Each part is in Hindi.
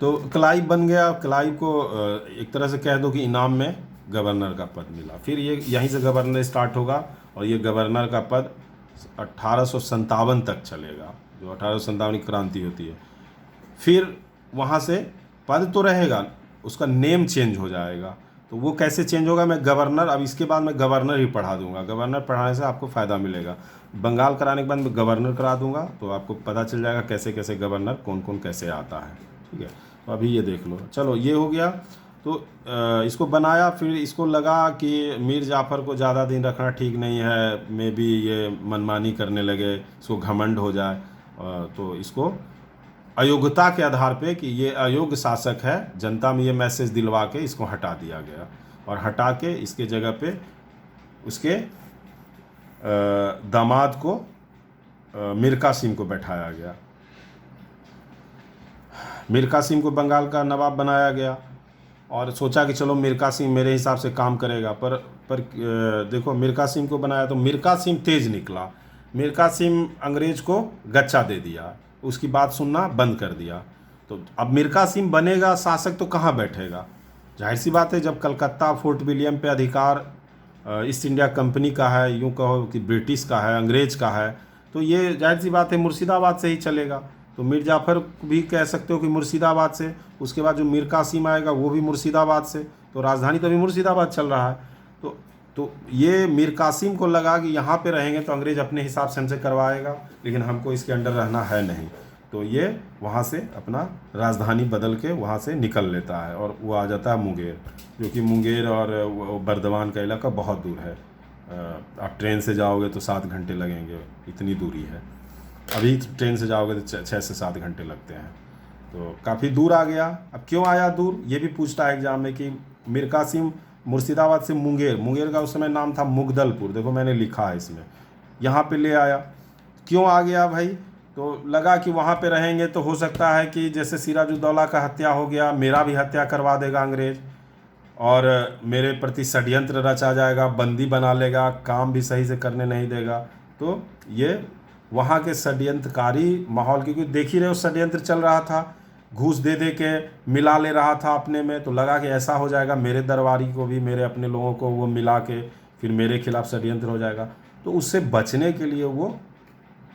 तो क्लाइव बन गया। क्लाइव को एक तरह से कह दो कि इनाम में गवर्नर का पद मिला। फिर ये यहीं से गवर्नर स्टार्ट होगा और ये गवर्नर का पद 1857 तक चलेगा, जो 1857 की क्रांति होती है। फिर वहाँ से पद तो रहेगा, उसका नेम चेंज हो जाएगा। तो वो कैसे चेंज होगा, मैं गवर्नर, अब इसके बाद मैं गवर्नर ही पढ़ा दूंगा। गवर्नर पढ़ाने से आपको फ़ायदा मिलेगा। बंगाल कराने के बाद मैं गवर्नर करा दूंगा, तो आपको पता चल जाएगा कैसे कैसे गवर्नर कौन कौन कैसे आता है। ठीक है, तो अभी ये देख लो। चलो ये हो गया। तो इसको बनाया, फिर इसको लगा कि मीर जाफ़र को ज़्यादा दिन रखना ठीक नहीं है, मे बी ये मनमानी करने लगे, इसको घमंड हो जाए। तो इसको अयोग्यता के आधार पे कि ये अयोग्य शासक है, जनता में ये मैसेज दिलवा के इसको हटा दिया गया। और हटा के इसके जगह पे उसके दामाद को मीर कासिम को बैठाया गया। मीर कासिम को बंगाल का नवाब बनाया गया और सोचा कि चलो मीर कासिम मेरे हिसाब से काम करेगा। पर देखो, मीर कासिम को बनाया तो मीर कासिम तेज निकला। मीर कासिम अंग्रेज को गच्चा दे दिया, उसकी बात सुनना बंद कर दिया। तो अब मीर कासिम बनेगा शासक तो कहाँ बैठेगा? जाहिर सी बात है, जब कलकत्ता फोर्ट विलियम पे अधिकार ईस्ट इंडिया कंपनी का है, यूँ कहो कि ब्रिटिश का है, अंग्रेज का है, तो ये जाहिर सी बात है मुर्शिदाबाद से ही चलेगा। तो मीर जाफ़र भी कह सकते हो कि मुर्शिदाबाद से, उसके बाद जो मीर कासिम आएगा वो भी मुर्शिदाबाद से, तो राजधानी तो अभी मुर्शिदाबाद चल रहा है। तो ये मीर कासिम को लगा कि यहाँ पे रहेंगे तो अंग्रेज अपने हिसाब से हमसे करवाएगा, लेकिन हमको इसके अंडर रहना है नहीं। तो ये वहाँ से अपना राजधानी बदल के वहाँ से निकल लेता है और वो आ जाता है मुंगेर, जो कि मुंगेर और बर्दवान का इलाका बहुत दूर है। आप ट्रेन से जाओगे तो 7 घंटे लगेंगे, इतनी दूरी है। अभी ट्रेन से जाओगे तो 6 से 7 घंटे लगते हैं, तो काफ़ी दूर आ गया। अब क्यों आया दूर, ये भी पूछता है एग्जाम में कि मीर कासिम मुर्शिदाबाद से मुंगेर का उस समय नाम था मुगदलपुर, देखो मैंने लिखा है इसमें, यहाँ पे ले आया। क्यों आ गया भाई? तो लगा कि वहाँ पे रहेंगे तो हो सकता है कि जैसे सिराजुद्दौला का हत्या हो गया, मेरा भी हत्या करवा देगा अंग्रेज और मेरे प्रति षड्यंत्र रचा जाएगा, बंदी बना लेगा, काम भी सही से करने नहीं देगा। तो ये वहाँ के षड्यंत्रकारी माहौल, क्योंकि देख ही रहे हो षड्यंत्र चल रहा था, घूस दे दे के मिला ले रहा था अपने में, तो लगा कि ऐसा हो जाएगा मेरे दरबारी को भी, मेरे अपने लोगों को वो मिला के फिर मेरे खिलाफ षड्यंत्र हो जाएगा। तो उससे बचने के लिए वो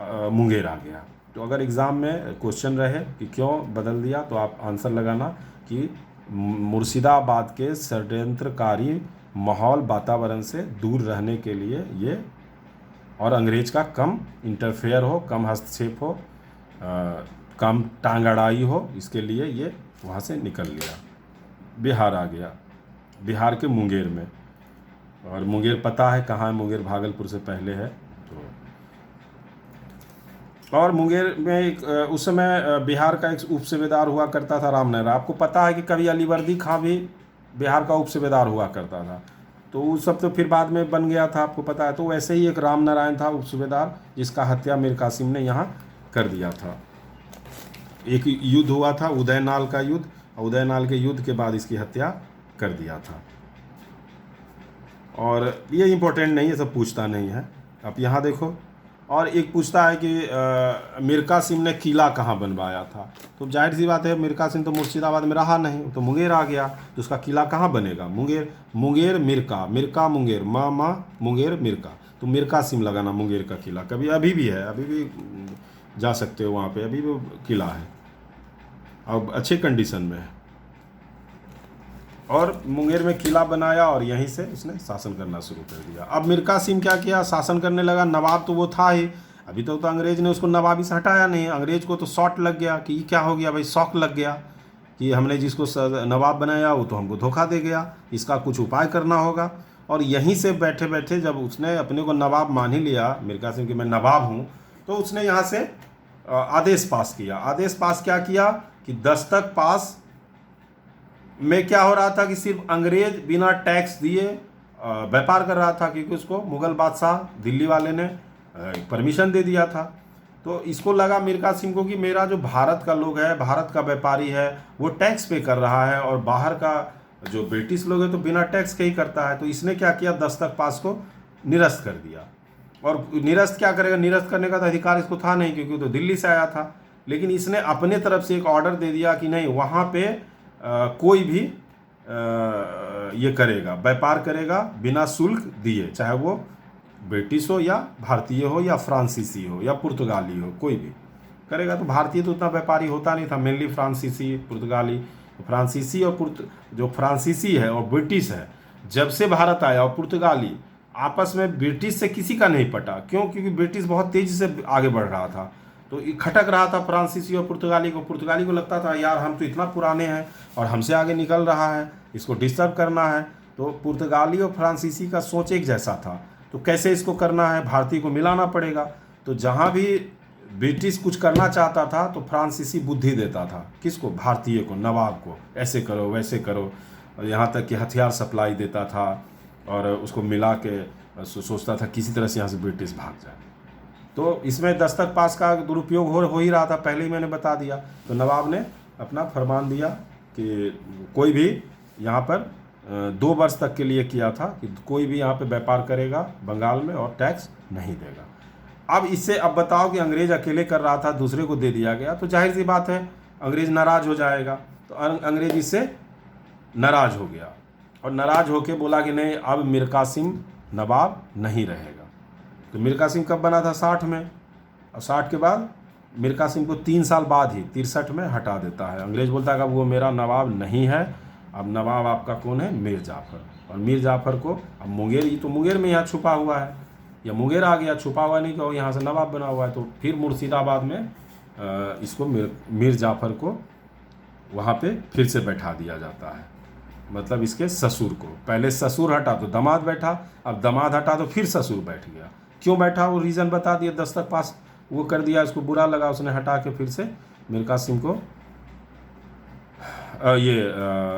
मुंगेर आ गया। तो अगर एग्ज़ाम में क्वेश्चन रहे कि क्यों बदल दिया, तो आप आंसर लगाना कि मुर्शिदाबाद के षड्यंत्रकारी माहौल वातावरण से दूर रहने के लिए ये, और अंग्रेज का कम इंटरफेयर हो, कम हस्तक्षेप हो, कम टांग अड़ाई हो, इसके लिए ये वहाँ से निकल लिया, बिहार आ गया, बिहार के मुंगेर में। और मुंगेर पता है कहाँ है, मुंगेर भागलपुर से पहले है। तो और मुंगेर में एक उस समय बिहार का एक उप सूबेदार हुआ करता था रामनगर। आपको पता है कि कभी अलीवर्दी खां भी बिहार का उप सूबेदार हुआ करता था, तो वो सब तो फिर बाद में बन गया था, आपको पता है। तो वैसे ही एक राम नारायण था उप सूबेदार, जिसका हत्या मीर कासिम ने यहाँ कर दिया था। एक युद्ध हुआ था, उदयनाल का युद्ध, और उदयनाल के युद्ध के बाद इसकी हत्या कर दिया था। और ये इम्पोर्टेंट नहीं है, सब पूछता नहीं है। अब यहाँ देखो, और एक पूछता है कि मीर कासिम ने किला कहाँ बनवाया था। तो जाहिर सी बात है, मीर कासिम तो मुर्शिदाबाद में रहा नहीं, तो मुंगेर आ गया, तो उसका किला कहाँ बनेगा? मुंगेर मिरका मुंगेर, माँ मुंगेर मिरका, तो मीर कासिम लगाना मुंगेर का किला। कभी अभी भी है, अभी भी जा सकते हो वहाँ पे, अभी भी किला है, अब अच्छे कंडीशन में है। और मुंगेर में किला बनाया और यहीं से उसने शासन करना शुरू कर दिया। अब मीर कासिम क्या किया, शासन करने लगा। नवाब तो वो था ही, अभी तो अंग्रेज ने उसको नवाबी से हटाया नहीं। अंग्रेज को तो शॉट लग गया कि ये क्या हो गया भाई, शौक लग गया कि हमने जिसको नवाब बनाया वो तो हमको धोखा दे गया, इसका कुछ उपाय करना होगा। और यहीं से बैठे बैठे जब उसने अपने को नवाब मान ही लिया मीर कासिम कि मैं नवाब हूँ, तो उसने यहाँ से आदेश पास किया। आदेश पास क्या किया कि दस्तक पास में क्या हो रहा था कि सिर्फ अंग्रेज बिना टैक्स दिए व्यापार कर रहा था, क्योंकि उसको मुग़ल बादशाह दिल्ली वाले ने परमिशन दे दिया था। तो इसको लगा मीर कासिम को कि मेरा जो भारत का लोग है, भारत का व्यापारी है, वो टैक्स पे कर रहा है, और बाहर का जो ब्रिटिश लोग है तो बिना टैक्स के ही करता है। तो इसने क्या किया, दस्तक पास को निरस्त कर दिया। और निरस्त क्या करेगा, निरस्त करने का तो अधिकार इसको था नहीं, क्योंकि वो तो दिल्ली से आया था। लेकिन इसने अपने तरफ से एक ऑर्डर दे दिया कि नहीं, वहाँ पे कोई भी ये करेगा, व्यापार करेगा बिना शुल्क दिए, चाहे वो ब्रिटिश हो या भारतीय हो या फ्रांसीसी हो या पुर्तगाली हो, कोई भी करेगा। तो भारतीय तो उतना व्यापारी होता नहीं था, मेनली फ्रांसीसी, पुर्तगाली। फ्रांसीसी और जो फ्रांसीसी है और ब्रिटिश है, जब से भारत आया, और पुर्तगाली आपस में ब्रिटिश से किसी का नहीं पटा। क्यों? क्योंकि ब्रिटिश बहुत तेज़ी से आगे बढ़ रहा था, तो खटक रहा था फ्रांसीसी और पुर्तगाली को। पुर्तगाली को लगता था यार हम तो इतना पुराने हैं और हमसे आगे निकल रहा है, इसको डिस्टर्ब करना है। तो पुर्तगाली और फ्रांसीसी का सोच एक जैसा था, तो कैसे इसको करना है, भारतीय को मिलाना पड़ेगा। तो जहाँ भी ब्रिटिश कुछ करना चाहता था तो फ्रांसीसी बुद्धि देता था, किसको? भारतीय को, नवाब को, ऐसे करो वैसे करो। और यहाँ तक कि हथियार सप्लाई देता था और उसको मिला के सोचता था किसी तरह से यहाँ से ब्रिटिश भाग जाए। तो इसमें दस्तक पास का दुरुपयोग हो ही रहा था, पहले ही मैंने बता दिया। तो नवाब ने अपना फरमान दिया कि कोई भी यहाँ पर 2 वर्ष तक के लिए किया था कि कोई भी यहाँ पे व्यापार करेगा बंगाल में और टैक्स नहीं देगा। अब इससे अब बताओ कि अंग्रेज़ अकेले कर रहा था, दूसरे को दे दिया गया, तो जाहिर सी बात है अंग्रेज़ नाराज़ हो जाएगा। तो अंग्रेज़ इससे नाराज़ हो गया और नाराज़ होकर बोला कि नहीं, अब मीर कासिम नवाब नहीं रहेगा। तो मीर कासिम कब बना था? 60 में। और 60 के बाद मीर कासिम को 3 साल बाद ही 63 में हटा देता है। अंग्रेज़ बोलता है कि अब वो मेरा नवाब नहीं है, अब नवाब आपका कौन है? मीर जाफ़र। और मीर जाफ़र को अब मुंगेर, ये तो मुंगेर में यहाँ छुपा हुआ है, या मुंगेर आ गया, छुपा हुआ नहीं, कि यहाँ से नवाब बना हुआ है। तो फिर मुर्शिदाबाद में इसको मीर जाफ़र को वहाँ पे फिर से बैठा दिया जाता है, मतलब इसके ससुर को। पहले ससुर हटा तो दामाद बैठा, अब दामाद हटा तो फिर ससुर बैठ गया। क्यों बैठा वो रीज़न बता दिया, दस्तक पास वो कर दिया, इसको बुरा लगा, उसने हटा के फिर से मीर कासिम को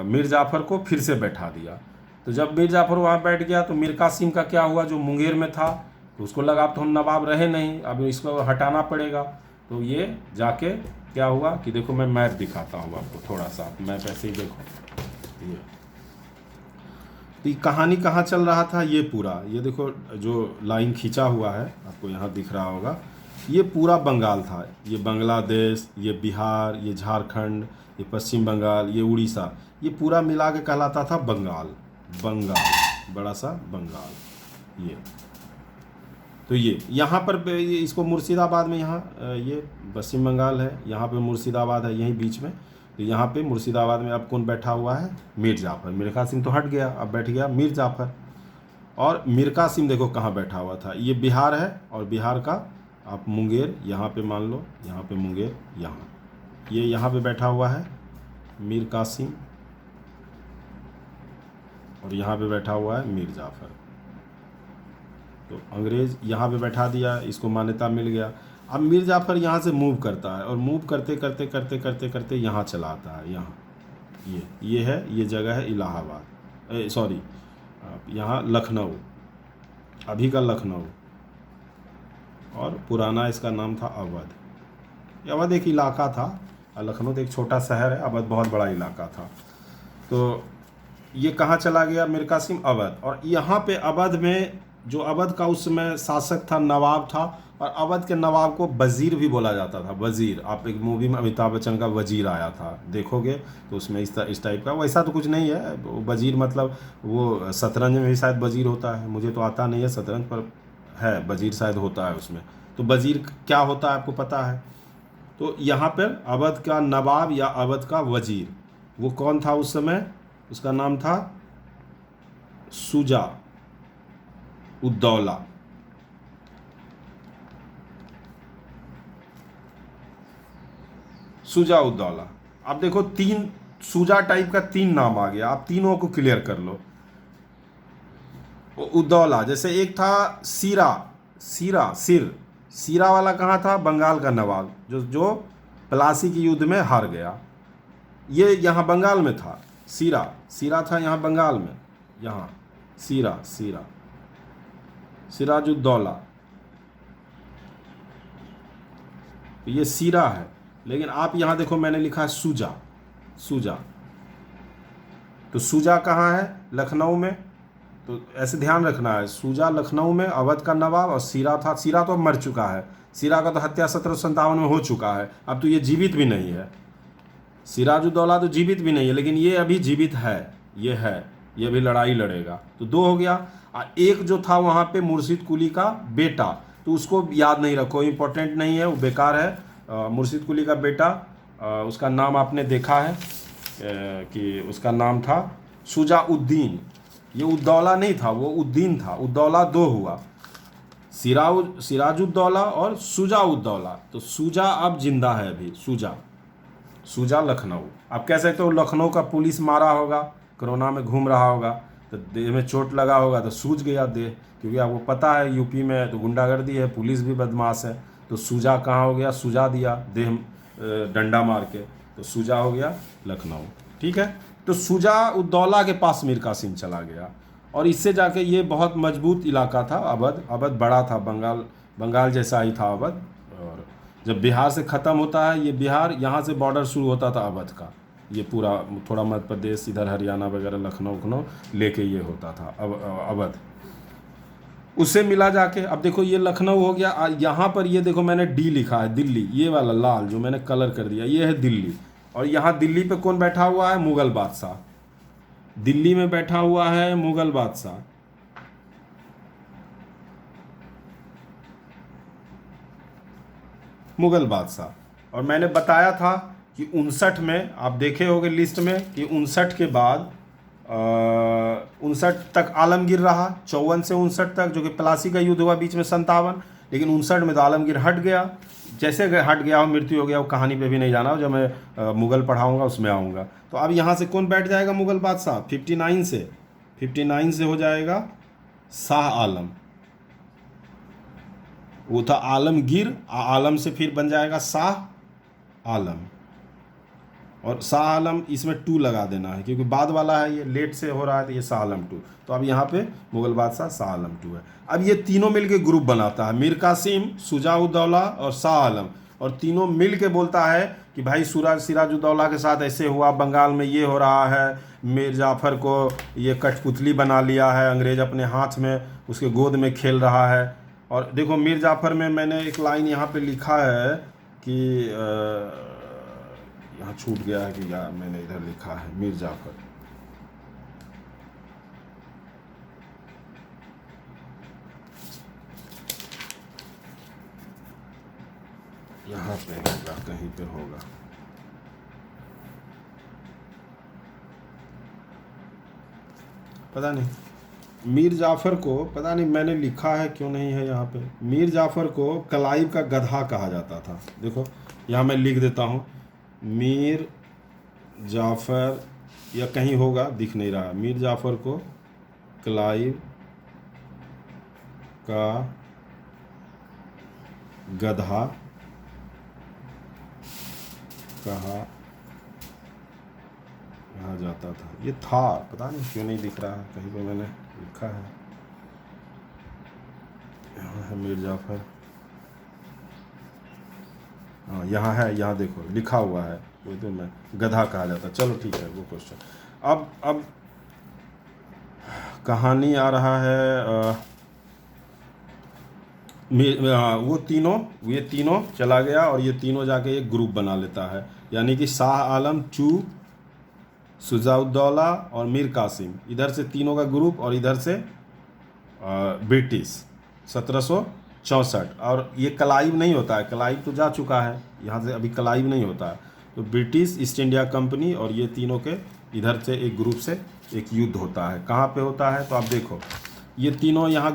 मीर जाफ़र को फिर से बैठा दिया। तो जब मीर जाफ़र वहाँ बैठ गया तो मीर कासिम का क्या हुआ, जो मुंगेर में था, तो उसको लगा अब तो हम नवाब रहे नहीं, अब इसको हटाना पड़ेगा। तो ये जाके क्या हुआ कि देखो मैं मैप दिखाता हूँ आपको थोड़ा सा, मैप ऐसे ही देखो। ये तो ये कहानी कहाँ चल रहा था, ये पूरा, ये देखो जो लाइन खींचा हुआ है आपको यहाँ दिख रहा होगा, ये पूरा बंगाल था। ये बांग्लादेश, ये बिहार, ये झारखंड, ये पश्चिम बंगाल, ये उड़ीसा, ये पूरा मिला के कहलाता था बंगाल। बंगाल, बड़ा सा बंगाल। ये तो ये यहाँ पर इसको मुर्शिदाबाद में, यहाँ ये पश्चिम बंगाल है, यहाँ पे मुर्शिदाबाद है यहीं बीच में। तो यहाँ पे मुर्शिदाबाद में अब कौन बैठा हुआ है? मीर जाफ़र। मीर कासिम तो हट गया, अब बैठ गया मीर जाफ़र। और मीर कासिम देखो कहाँ बैठा हुआ था, ये बिहार है, और बिहार का आप मुंगेर यहाँ पे मान लो, यहाँ पे मुंगेर, ये यहाँ पे बैठा हुआ है मीर कासिम, और यहाँ पे बैठा हुआ है मीर जाफ़र। तो अंग्रेज़ यहाँ पे बैठा दिया, इसको मान्यता मिल गया। अब मीर जाफ़र यहाँ से मूव करता है, और मूव करते करते करते करते करते यहाँ चला आता है। यहाँ ये है, ये जगह है इलाहाबाद, सॉरी यहाँ लखनऊ, अभी का लखनऊ, और पुराना इसका नाम था अवध। अवध एक इलाका था, लखनऊ तो एक छोटा शहर है, अवध बहुत बड़ा इलाका था। तो ये कहाँ चला गया मीर कासिम? अवध। और यहाँ पे अवध में जो अवध का उस समय शासक था, नवाब था, और अवध के नवाब को वज़ीर भी बोला जाता था। वज़ीर, आप एक मूवी में अमिताभ बच्चन का वज़ीर आया था, देखोगे तो उसमें इस टाइप का, वैसा तो कुछ नहीं है। वज़ीर मतलब वो शतरंज में भी शायद वज़ीर होता है, मुझे तो आता नहीं है शतरंज, पर है वज़ीर शायद होता है उसमें। तो वज़ीर क्या होता है आपको पता है? तो यहाँ पर अवध का नवाब या अवध का वज़ीर, वो कौन था उस समय? उसका नाम था शुजा उद्दौला। शुजा उद्दौला। अब देखो 3 शुजा टाइप का 3 नाम आ गया, आप तीनों को क्लियर कर लो। उद्दौला, जैसे एक था सीरा वाला कहाँ था? बंगाल का नवाब, जो प्लासी के युद्ध में हार गया, ये यहाँ बंगाल में था। सीरा था यहाँ बंगाल में, यहाँ सिराजुद्दौला, ये सीरा है। लेकिन आप यहाँ देखो मैंने लिखा है शुजा। तो शुजा कहाँ है? लखनऊ में। तो ऐसे ध्यान रखना है। शुजा लखनऊ में अवध का नवाब, और सीरा था, सीरा तो अब मर चुका है, सीरा का तो हत्या 1757 में हो चुका है, अब तो ये जीवित भी नहीं है। सिराजुद्दौला तो जीवित भी नहीं है, लेकिन ये अभी जीवित है, ये अभी लड़ाई लड़ेगा। तो 2 हो गया। एक जो था वहाँ पे मुर्शिद कुली का बेटा, तो उसको याद नहीं रखो, इम्पोर्टेंट नहीं है, वो बेकार है। मुर्शिद कुली का बेटा, उसका नाम आपने देखा है कि उसका नाम था शुजाउद्दीन। ये उद्दौला नहीं था, वो उद्दीन था। उद्दौला 2 हुआ, सिराजुद्दौला और शुजाउद्दौला। तो शुजा अब जिंदा है अभी, शुजा लखनऊ। आप कह सकते हो लखनऊ का पुलिस मारा होगा, कोरोना में घूम रहा होगा, तो देह में चोट लगा होगा तो सूज गया देह, क्योंकि आपको पता है यूपी में तो गुंडागर्दी है, पुलिस भी बदमाश है। तो सूजा कहाँ हो गया, सुजा दिया देह डंडा मार के, तो सूजा हो गया लखनऊ। ठीक है, तो शुजाउद्दौला के पास मीर कासिम चला गया, और इससे जाके ये बहुत मजबूत इलाका था अवध बड़ा था, बंगाल जैसा ही था अवध। और जब बिहार से ख़त्म होता है ये बिहार, यहाँ से बॉर्डर शुरू होता था अवध का, ये पूरा थोड़ा मध्य प्रदेश, इधर हरियाणा वगैरह, लखनऊ लेके ये होता था अवध, उससे मिला जाके। अब देखो ये लखनऊ हो गया, यहाँ पर ये देखो मैंने डी लिखा है, दिल्ली, ये वाला लाल जो मैंने कलर कर दिया, ये है दिल्ली। और यहाँ दिल्ली पे कौन बैठा हुआ है, मुगल बादशाह। दिल्ली में बैठा हुआ है मुगल बादशाह। और मैंने बताया था कि 59 में, आप देखे होंगे लिस्ट में कि 59 के बाद 59 तक आलमगीर रहा, 54 से 59 तक, जो कि प्लासी का युद्ध हुआ बीच में 57, लेकिन 59 में तो आलमगीर हट गया। जैसे हट गया हो, मृत्यु हो गया, वो कहानी पे भी नहीं जाना हो, जब मैं मुगल पढ़ाऊंगा उसमें आऊँगा। तो अब यहाँ से कौन बैठ जाएगा मुगल बादशाह, 59 से हो जाएगा शाह आलम। वो था आलमगीर, आलम से फिर बन जाएगा शाह आलम, और शाह आलम इसमें 2 लगा देना है, क्योंकि बाद वाला है, ये लेट से हो रहा है, तो ये शाह आलम 2। तो अब यहाँ पे मुगल बादशाह शाह आलम 2 है। अब ये तीनों मिलके ग्रुप बनाता है, मीर कासिम, शुजाउद्दौला और शाह आलम, और तीनों मिल के बोलता है कि भाई सिराजुद्दौला के साथ ऐसे हुआ, बंगाल में ये हो रहा है, मीर जाफ़र को ये कठपुतली बना लिया है, अंग्रेज अपने हाथ में उसके गोद में खेल रहा है। और देखो मीर जाफ़र में मैंने एक लाइन यहाँ पे लिखा है कि यहाँ छूट गया है कि यार, मैंने इधर लिखा है मीर जाफ़र, यहाँ पे होगा, कहीं पे होगा, पता नहीं। मीर जाफ़र को पता नहीं मैंने लिखा है क्यों नहीं है यहाँ पे। मीर जाफ़र को क्लाइव का गधा कहा जाता था। देखो यहाँ मैं लिख देता हूँ, मीर जाफ़र, या कहीं होगा, दिख नहीं रहा। मीर जाफ़र को क्लाइव का गधा कहा जाता था। ये था, पता नहीं क्यों नहीं दिख रहा है, कहीं पे मैंने लिखा है। यहाँ है मीर जाफ़र, हाँ यहाँ है, यहाँ देखो लिखा हुआ है, वो तो मैं गधा कहा जाता। चलो ठीक है, वो क्वेश्चन। अब कहानी आ रहा है, ये तीनों चला गया, और ये तीनों जाके एक ग्रुप बना लेता है, यानी कि शाह आलम 2, शुजाउद्दौला और मीर कासिम, इधर से तीनों का ग्रुप, और इधर से ब्रिटिश 1764। और ये क्लाइव नहीं होता है, क्लाइव तो जा चुका है, यहाँ से अभी क्लाइव नहीं होता है। तो ब्रिटिश ईस्ट इंडिया कंपनी और ये तीनों के इधर से एक ग्रुप से एक युद्ध होता है। कहाँ पे होता है, तो आप देखो ये तीनों यहाँ